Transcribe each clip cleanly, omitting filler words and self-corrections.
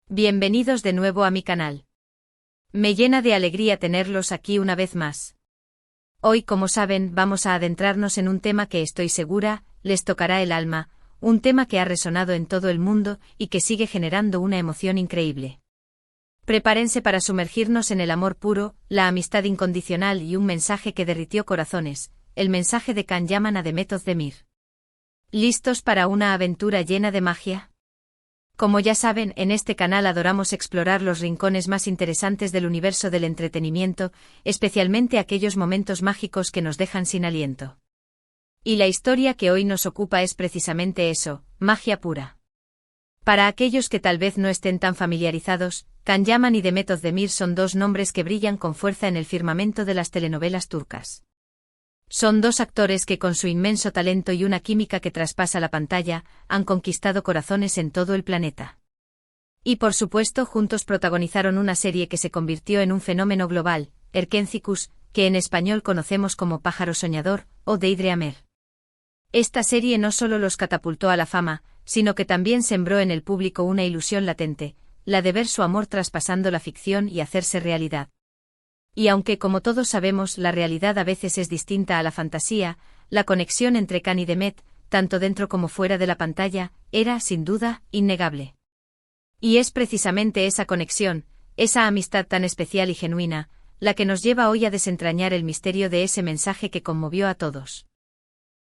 Bienvenidos de nuevo a mi canal. Me llena de alegría tenerlos aquí una vez más. Hoy, como saben, vamos a adentrarnos en un tema que estoy segura les tocará el alma, un tema que ha resonado en todo el mundo y que sigue generando una emoción increíble. Prepárense para sumergirnos en el amor puro, la amistad incondicional y un mensaje que derritió corazones, el mensaje de Can Yaman a Demet Özdemir. ¿Listos para una aventura llena de magia? Como ya saben, en este canal adoramos explorar los rincones más interesantes del universo del entretenimiento, especialmente aquellos momentos mágicos que nos dejan sin aliento. Y la historia que hoy nos ocupa es precisamente eso, magia pura. Para aquellos que tal vez no estén tan familiarizados, Can Yaman y Demet Özdemir son dos nombres que brillan con fuerza en el firmamento de las telenovelas turcas. Son dos actores que con su inmenso talento y una química que traspasa la pantalla, han conquistado corazones en todo el planeta. Y por supuesto juntos protagonizaron una serie que se convirtió en un fenómeno global, Erkencikus, que en español conocemos como Pájaro Soñador, o Deidre Amer. Esta serie no solo los catapultó a la fama, sino que también sembró en el público una ilusión latente, la de ver su amor traspasando la ficción y hacerse realidad. Y aunque como todos sabemos la realidad a veces es distinta a la fantasía, la conexión entre Can y Demet, tanto dentro como fuera de la pantalla, era, sin duda, innegable. Y es precisamente esa conexión, esa amistad tan especial y genuina, la que nos lleva hoy a desentrañar el misterio de ese mensaje que conmovió a todos.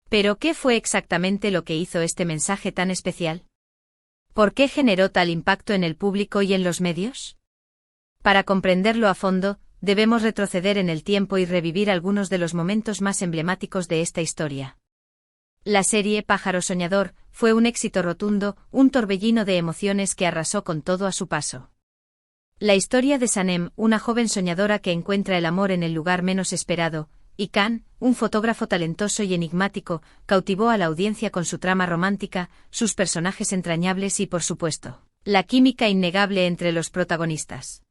¿Pero qué fue exactamente lo que hizo este mensaje tan especial? ¿Por qué generó tal impacto en el público y en los medios? Para comprenderlo a fondo, debemos retroceder en el tiempo y revivir algunos de los momentos más emblemáticos de esta historia. La serie Pájaro Soñador fue un éxito rotundo, un torbellino de emociones que arrasó con todo a su paso. La historia de Sanem, una joven soñadora que encuentra el amor en el lugar menos esperado, y Can, un fotógrafo talentoso y enigmático, cautivó a la audiencia con su trama romántica, sus personajes entrañables y, por supuesto, la química innegable entre los protagonistas.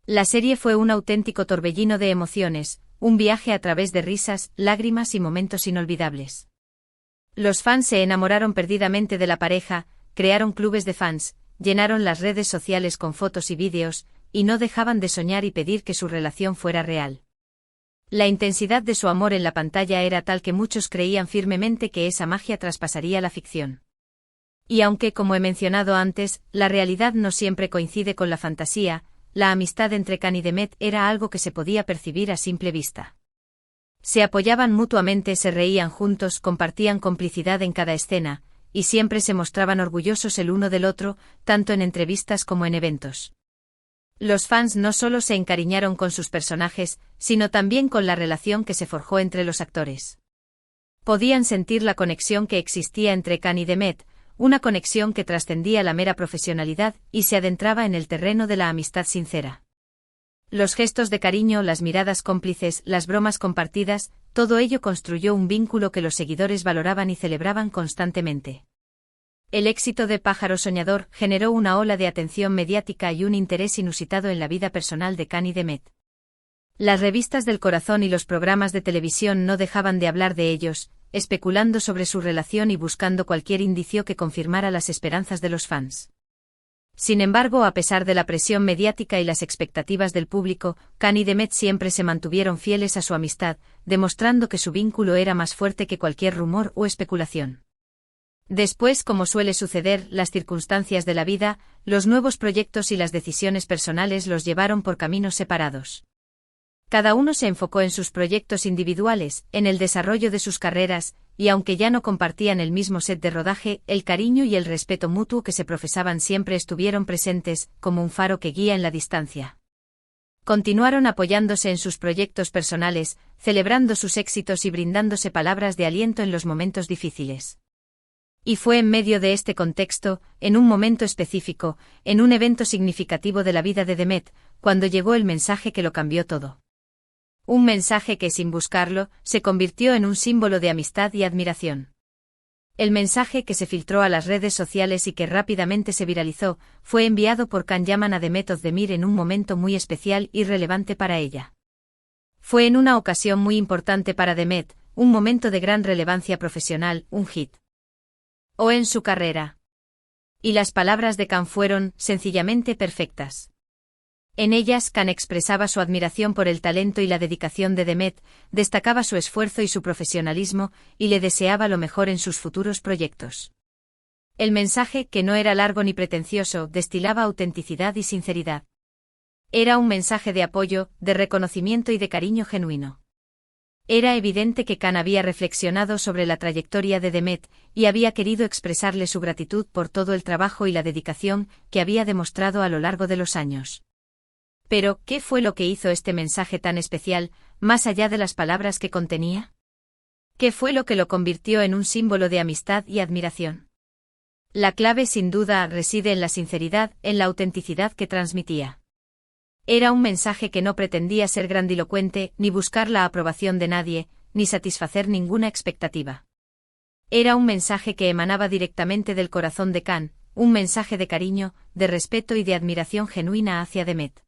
La serie fue un auténtico torbellino de emociones, un viaje a través de risas, lágrimas y momentos inolvidables. Los fans se enamoraron perdidamente de la pareja, crearon clubes de fans, llenaron las redes sociales con fotos y vídeos, y no dejaban de soñar y pedir que su relación fuera real. La intensidad de su amor en la pantalla era tal que muchos creían firmemente que esa magia traspasaría la ficción. Y aunque, como he mencionado antes, la realidad no siempre coincide con la fantasía, la amistad entre Can y Demet era algo que se podía percibir a simple vista. Se apoyaban mutuamente, se reían juntos, compartían complicidad en cada escena, y siempre se mostraban orgullosos el uno del otro, tanto en entrevistas como en eventos. Los fans no solo se encariñaron con sus personajes, sino también con la relación que se forjó entre los actores. Podían sentir la conexión que existía entre Can y Demet, una conexión que trascendía la mera profesionalidad y se adentraba en el terreno de la amistad sincera. Los gestos de cariño, las miradas cómplices, las bromas compartidas, todo ello construyó un vínculo que los seguidores valoraban y celebraban constantemente. El éxito de Pájaro Soñador generó una ola de atención mediática y un interés inusitado en la vida personal de Can y Demet. Las revistas del corazón y los programas de televisión no dejaban de hablar de ellos, especulando sobre su relación y buscando cualquier indicio que confirmara las esperanzas de los fans. Sin embargo, a pesar de la presión mediática y las expectativas del público, Can y Demet siempre se mantuvieron fieles a su amistad, demostrando que su vínculo era más fuerte que cualquier rumor o especulación. Después, como suele suceder, las circunstancias de la vida, los nuevos proyectos y las decisiones personales los llevaron por caminos separados. Cada uno se enfocó en sus proyectos individuales, en el desarrollo de sus carreras, y aunque ya no compartían el mismo set de rodaje, el cariño y el respeto mutuo que se profesaban siempre estuvieron presentes, como un faro que guía en la distancia. Continuaron apoyándose en sus proyectos personales, celebrando sus éxitos y brindándose palabras de aliento en los momentos difíciles. Y fue en medio de este contexto, en un momento específico, en un evento significativo de la vida de Demet, cuando llegó el mensaje que lo cambió todo. Un mensaje que, sin buscarlo, se convirtió en un símbolo de amistad y admiración. El mensaje que se filtró a las redes sociales y que rápidamente se viralizó, fue enviado por Can Yaman a Demet Özdemir en un momento muy especial y relevante para ella. Fue en una ocasión muy importante para Demet, un momento de gran relevancia profesional, un hit. O en su carrera. Y las palabras de Khan fueron, sencillamente, perfectas. En ellas, Khan expresaba su admiración por el talento y la dedicación de Demet, destacaba su esfuerzo y su profesionalismo, y le deseaba lo mejor en sus futuros proyectos. El mensaje, que no era largo ni pretencioso, destilaba autenticidad y sinceridad. Era un mensaje de apoyo, de reconocimiento y de cariño genuino. Era evidente que Khan había reflexionado sobre la trayectoria de Demet, y había querido expresarle su gratitud por todo el trabajo y la dedicación que había demostrado a lo largo de los años. Pero, ¿qué fue lo que hizo este mensaje tan especial, más allá de las palabras que contenía? ¿Qué fue lo que lo convirtió en un símbolo de amistad y admiración? La clave, sin duda, reside en la sinceridad, en la autenticidad que transmitía. Era un mensaje que no pretendía ser grandilocuente, ni buscar la aprobación de nadie, ni satisfacer ninguna expectativa. Era un mensaje que emanaba directamente del corazón de Khan, un mensaje de cariño, de respeto y de admiración genuina hacia Demet.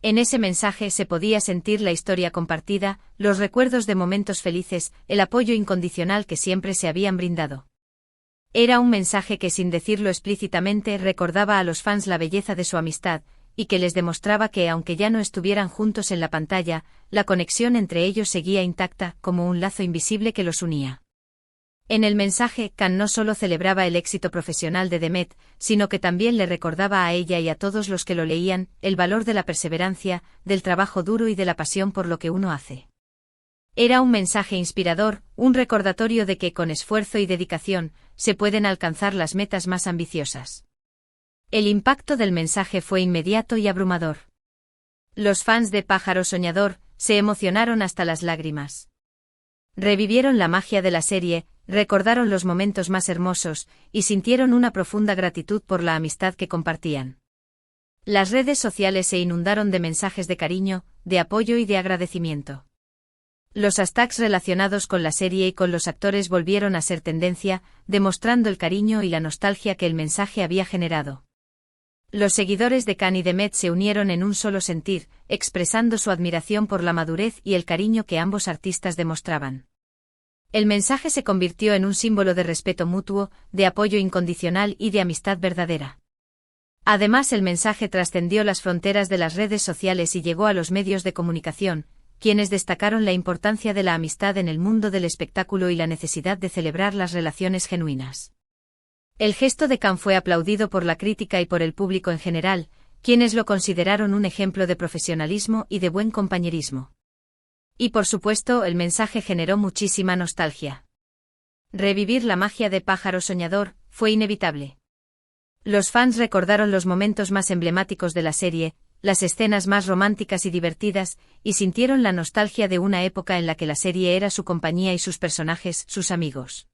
En ese mensaje se podía sentir la historia compartida, los recuerdos de momentos felices, el apoyo incondicional que siempre se habían brindado. Era un mensaje que, sin decirlo explícitamente, recordaba a los fans la belleza de su amistad, y que les demostraba que, aunque ya no estuvieran juntos en la pantalla, la conexión entre ellos seguía intacta, como un lazo invisible que los unía. En el mensaje, Khan no solo celebraba el éxito profesional de Demet, sino que también le recordaba a ella y a todos los que lo leían, el valor de la perseverancia, del trabajo duro y de la pasión por lo que uno hace. Era un mensaje inspirador, un recordatorio de que, con esfuerzo y dedicación, se pueden alcanzar las metas más ambiciosas. El impacto del mensaje fue inmediato y abrumador. Los fans de Pájaro Soñador se emocionaron hasta las lágrimas. Revivieron la magia de la serie, recordaron los momentos más hermosos, y sintieron una profunda gratitud por la amistad que compartían. Las redes sociales se inundaron de mensajes de cariño, de apoyo y de agradecimiento. Los hashtags relacionados con la serie y con los actores volvieron a ser tendencia, demostrando el cariño y la nostalgia que el mensaje había generado. Los seguidores de Khan y Demet se unieron en un solo sentir, expresando su admiración por la madurez y el cariño que ambos artistas demostraban. El mensaje se convirtió en un símbolo de respeto mutuo, de apoyo incondicional y de amistad verdadera. Además, el mensaje trascendió las fronteras de las redes sociales y llegó a los medios de comunicación, quienes destacaron la importancia de la amistad en el mundo del espectáculo y la necesidad de celebrar las relaciones genuinas. El gesto de Khan fue aplaudido por la crítica y por el público en general, quienes lo consideraron un ejemplo de profesionalismo y de buen compañerismo. Y por supuesto, el mensaje generó muchísima nostalgia. Revivir la magia de Pájaro Soñador fue inevitable. Los fans recordaron los momentos más emblemáticos de la serie, las escenas más románticas y divertidas, y sintieron la nostalgia de una época en la que la serie era su compañía y sus personajes, sus amigos.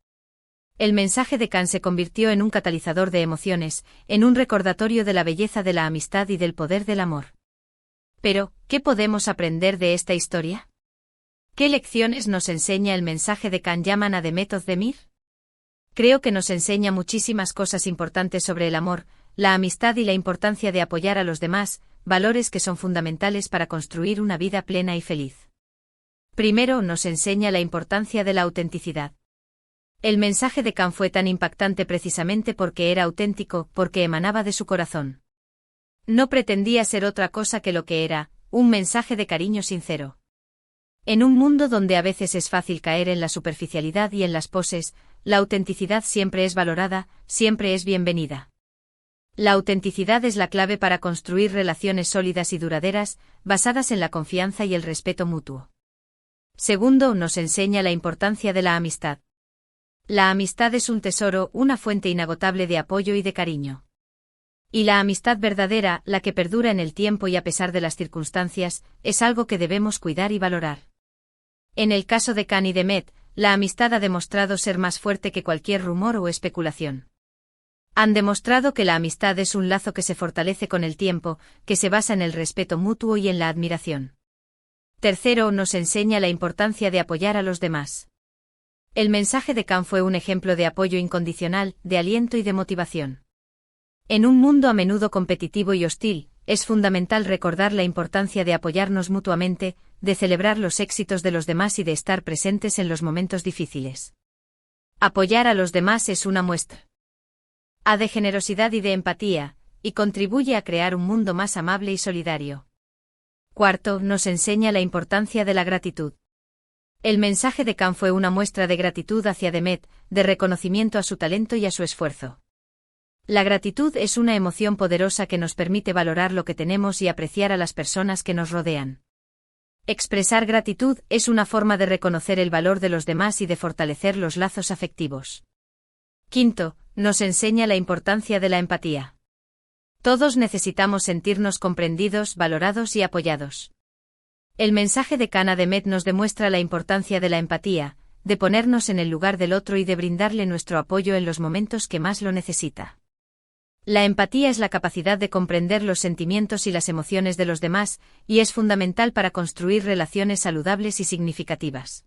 El mensaje de Khan se convirtió en un catalizador de emociones, en un recordatorio de la belleza de la amistad y del poder del amor. Pero, ¿qué podemos aprender de esta historia? ¿Qué lecciones nos enseña el mensaje de Khan Yaman a Demet Özdemir? Creo que nos enseña muchísimas cosas importantes sobre el amor, la amistad y la importancia de apoyar a los demás, valores que son fundamentales para construir una vida plena y feliz. Primero, nos enseña la importancia de la autenticidad. El mensaje de Khan fue tan impactante precisamente porque era auténtico, porque emanaba de su corazón. No pretendía ser otra cosa que lo que era, un mensaje de cariño sincero. En un mundo donde a veces es fácil caer en la superficialidad y en las poses, la autenticidad siempre es valorada, siempre es bienvenida. La autenticidad es la clave para construir relaciones sólidas y duraderas, basadas en la confianza y el respeto mutuo. Segundo, nos enseña la importancia de la amistad. La amistad es un tesoro, una fuente inagotable de apoyo y de cariño. Y la amistad verdadera, la que perdura en el tiempo y a pesar de las circunstancias, es algo que debemos cuidar y valorar. En el caso de Khan y Demet, la amistad ha demostrado ser más fuerte que cualquier rumor o especulación. Han demostrado que la amistad es un lazo que se fortalece con el tiempo, que se basa en el respeto mutuo y en la admiración. Tercero, nos enseña la importancia de apoyar a los demás. El mensaje de Khan fue un ejemplo de apoyo incondicional, de aliento y de motivación. En un mundo a menudo competitivo y hostil, es fundamental recordar la importancia de apoyarnos mutuamente, de celebrar los éxitos de los demás y de estar presentes en los momentos difíciles. Apoyar a los demás es una muestra A de generosidad y de empatía, y contribuye a crear un mundo más amable y solidario. Cuarto, nos enseña la importancia de la gratitud. El mensaje de Khan fue una muestra de gratitud hacia Demet, de reconocimiento a su talento y a su esfuerzo. La gratitud es una emoción poderosa que nos permite valorar lo que tenemos y apreciar a las personas que nos rodean. Expresar gratitud es una forma de reconocer el valor de los demás y de fortalecer los lazos afectivos. Quinto, nos enseña la importancia de la empatía. Todos necesitamos sentirnos comprendidos, valorados y apoyados. El mensaje de Khan a Demet nos demuestra la importancia de la empatía, de ponernos en el lugar del otro y de brindarle nuestro apoyo en los momentos que más lo necesita. La empatía es la capacidad de comprender los sentimientos y las emociones de los demás, y es fundamental para construir relaciones saludables y significativas.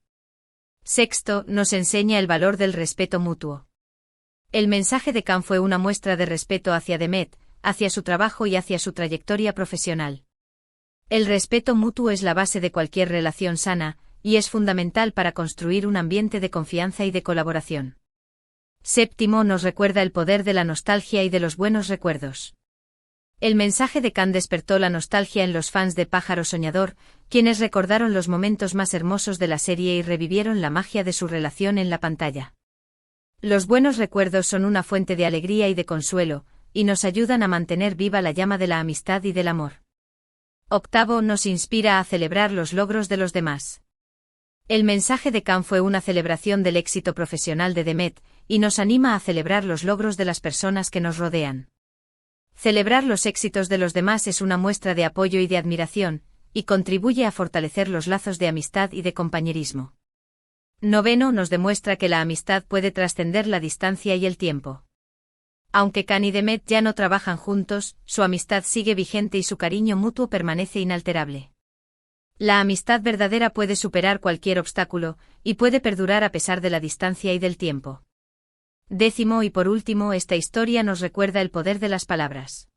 Sexto, nos enseña el valor del respeto mutuo. El mensaje de Khan fue una muestra de respeto hacia Demet, hacia su trabajo y hacia su trayectoria profesional. El respeto mutuo es la base de cualquier relación sana, y es fundamental para construir un ambiente de confianza y de colaboración. Séptimo, nos recuerda el poder de la nostalgia y de los buenos recuerdos. El mensaje de Khan despertó la nostalgia en los fans de Pájaro Soñador, quienes recordaron los momentos más hermosos de la serie y revivieron la magia de su relación en la pantalla. Los buenos recuerdos son una fuente de alegría y de consuelo, y nos ayudan a mantener viva la llama de la amistad y del amor. Octavo, nos inspira a celebrar los logros de los demás. El mensaje de Khan fue una celebración del éxito profesional de Demet, y nos anima a celebrar los logros de las personas que nos rodean. Celebrar los éxitos de los demás es una muestra de apoyo y de admiración, y contribuye a fortalecer los lazos de amistad y de compañerismo. Noveno, nos demuestra que la amistad puede trascender la distancia y el tiempo. Aunque Khan y Demet ya no trabajan juntos, su amistad sigue vigente y su cariño mutuo permanece inalterable. La amistad verdadera puede superar cualquier obstáculo, y puede perdurar a pesar de la distancia y del tiempo. Décimo y por último, esta historia nos recuerda el poder de las palabras.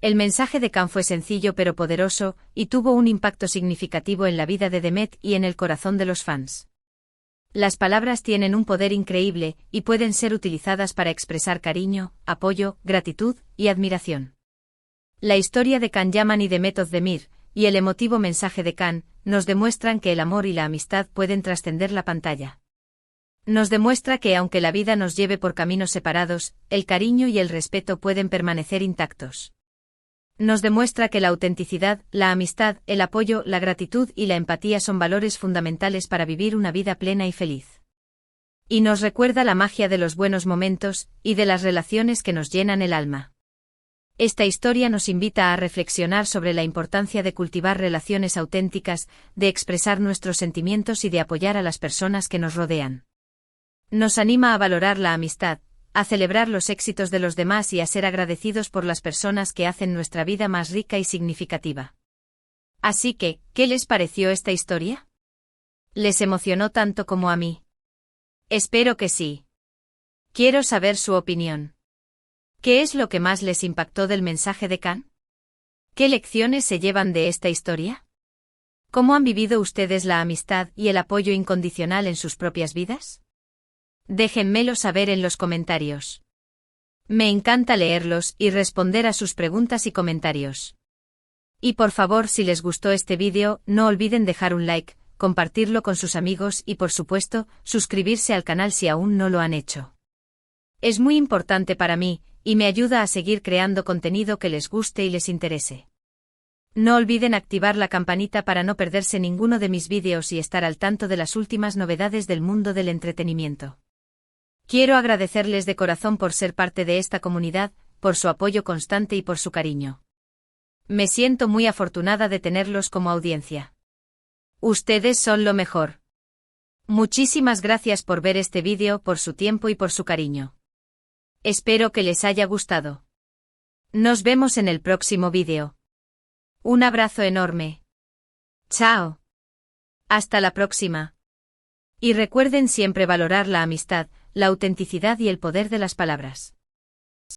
El mensaje de Khan fue sencillo pero poderoso, y tuvo un impacto significativo en la vida de Demet y en el corazón de los fans. Las palabras tienen un poder increíble, y pueden ser utilizadas para expresar cariño, apoyo, gratitud y admiración. La historia de Khan Yaman y Demet Özdemir, y el emotivo mensaje de Khan, nos demuestran que el amor y la amistad pueden trascender la pantalla. Nos demuestra que aunque la vida nos lleve por caminos separados, el cariño y el respeto pueden permanecer intactos. Nos demuestra que la autenticidad, la amistad, el apoyo, la gratitud y la empatía son valores fundamentales para vivir una vida plena y feliz. Y nos recuerda la magia de los buenos momentos, y de las relaciones que nos llenan el alma. Esta historia nos invita a reflexionar sobre la importancia de cultivar relaciones auténticas, de expresar nuestros sentimientos y de apoyar a las personas que nos rodean. Nos anima a valorar la amistad, a celebrar los éxitos de los demás y a ser agradecidos por las personas que hacen nuestra vida más rica y significativa. Así que, ¿qué les pareció esta historia? ¿Les emocionó tanto como a mí? Espero que sí. Quiero saber su opinión. ¿Qué es lo que más les impactó del mensaje de Khan? ¿Qué lecciones se llevan de esta historia? ¿Cómo han vivido ustedes la amistad y el apoyo incondicional en sus propias vidas? Déjenmelo saber en los comentarios. Me encanta leerlos y responder a sus preguntas y comentarios. Y por favor, si les gustó este vídeo, no olviden dejar un like, compartirlo con sus amigos y por supuesto, suscribirse al canal si aún no lo han hecho. Es muy importante para mí, y me ayuda a seguir creando contenido que les guste y les interese. No olviden activar la campanita para no perderse ninguno de mis vídeos y estar al tanto de las últimas novedades del mundo del entretenimiento. Quiero agradecerles de corazón por ser parte de esta comunidad, por su apoyo constante y por su cariño. Me siento muy afortunada de tenerlos como audiencia. Ustedes son lo mejor. Muchísimas gracias por ver este vídeo, por su tiempo y por su cariño. Espero que les haya gustado. Nos vemos en el próximo vídeo. Un abrazo enorme. Chao. Hasta la próxima. Y recuerden siempre valorar la amistad, la autenticidad y el poder de las palabras.